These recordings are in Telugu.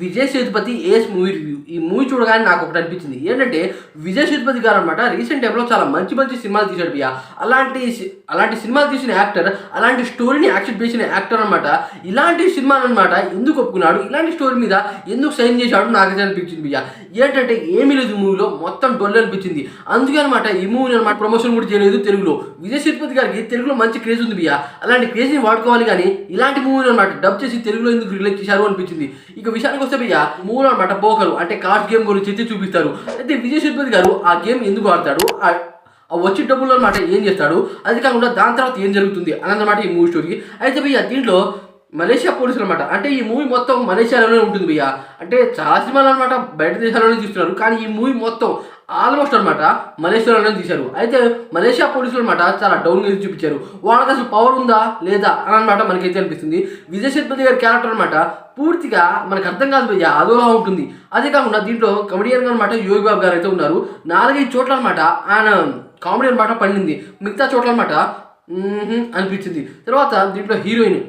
Vijay Sethupathi Ace movie review. ఈ మూవీ చూడగానే నాకు ఒకటి అనిపించింది ఏంటంటే, విజయ్ సేతుపతి గారు అనమాట రీసెంట్ టైంలో చాలా మంచి మంచి సినిమాలు తీశాడు భయ్య. అలాంటి సినిమాలు తీసిన యాక్టర్, అలాంటి స్టోరీని యాక్సెప్ట్ చేసిన యాక్టర్ అనమాట. ఇలాంటి సినిమాలు అనమాట ఎందుకు ఒప్పుకున్నాడు, ఇలాంటి స్టోరీ మీద ఎందుకు సైన్ చేశాడు నాకైతే అనిపించింది భయ్య. ఏంటంటే ఏమీ లేదు మూవీలో, మొత్తం డొల్ అనిపించింది. అందుకే అనమాట ఈ మూవీని అనమాట ప్రమోషన్ కూడా చేయలేదు తెలుగులో. విజయ్ సేతుపతి గారికి తెలుగులో మంచి క్రేజ్ ఉంది భయ్య. అలాంటి క్రేజ్ని వాడుకోవాలి కానీ ఇలాంటి మూవీని అనమాట డబ్ చేసి తెలుగులో ఎందుకు రిలీజ్ చేశారు అనిపించింది. ఇక విషయానికి వస్తే భయ్య, మూవీలో అనమాట పోకరు అంటే కార్డ్స్ గేమ్ గురించి అయితే చూపిస్తారు. అయితే విజయ్ సేతుపతి గారు ఆ గేమ్ ఎందుకు ఆడతాడు, ఆ వచ్చే డబ్బులు అనమాట ఏం చేస్తాడు, అది కాకుండా దాని తర్వాత ఏం జరుగుతుంది అన్నమాట ఈ మూవీ స్టోరీ. అయితే భయ్య దీంట్లో మలేషియా పోలీసులు అనమాట, అంటే ఈ మూవీ మొత్తం మలేషియాలోనే ఉంటుంది భయ్య. అంటే చాలా సినిమాలు అనమాట బయట దేశాల్లోనే తీస్తున్నారు, కానీ ఈ మూవీ మొత్తం ఆల్మోస్ట్ అనమాట మలేషియాలోనే తీశారు. అయితే మలేషియా పోలీసులు అనమాట చాలా డౌన్గా చూపించారు. వాళ్ళకి అసలు పవర్ ఉందా లేదా అని అనమాట మనకైతే అనిపిస్తుంది. విజయ్ సేతుపతి గారి క్యారెక్టర్ అనమాట పూర్తిగా మనకు అర్థం కాదు భయ్య, అదోలా ఉంటుంది. అదే కాకుండా దీంట్లో కమెడియన్గా అనమాట యోగి బాబు గారు అయితే ఉన్నారు. 4-5 చోట్ల అనమాట ఆయన కామెడీ అనమాట పండింది, మిగతా చోట్ల అనమాట అనిపించింది. తర్వాత దీంట్లో హీరోయిన్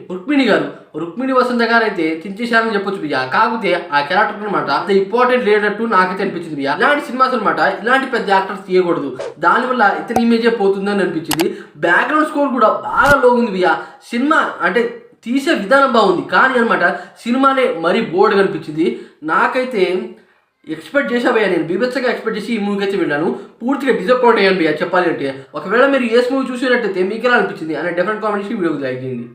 రుక్మిణి వసంత గారు అయితే చించేశారని చెప్పొచ్చు భయ్య. కాకపోతే ఆ క్యారెక్టర్ అనమాట అంత ఇంపార్టెంట్ లేనట్టు నాకైతే అనిపించింది భయ్య. ఇలాంటి సినిమాస్ అనమాట ఇలాంటి పెద్ద యాక్టర్స్ తీయకూడదు, దానివల్ల ఇతని ఇమేజే పోతుందని అనిపించింది. బ్యాక్గ్రౌండ్ స్కోర్ కూడా బాగా లో ఉంది భయ్య. సినిమా అంటే తీసే విధానం బాగుంది, కానీ అనమాట సినిమానే మరీ బోర్డ్గా అనిపించింది. నాకైతే ఎక్స్పెక్ట్ చేసా భయ్య, నేను బీభత్సంగా ఎక్స్పెక్ట్ చేసి ఈ మూవీకి అయితే వెళ్ళాను. పూర్తిగా డిసప్పాయింట్ అయ్యాను భయ్య చెప్పాలి అంటే. ఒకవేళ మీరు ఏస్ మూవీ చూసినట్టయితే మీకు ఎలా అనిపించింది అనే డెఫినెట్ కామెంట్స్ వీడియోకి లైక్ చేయండి.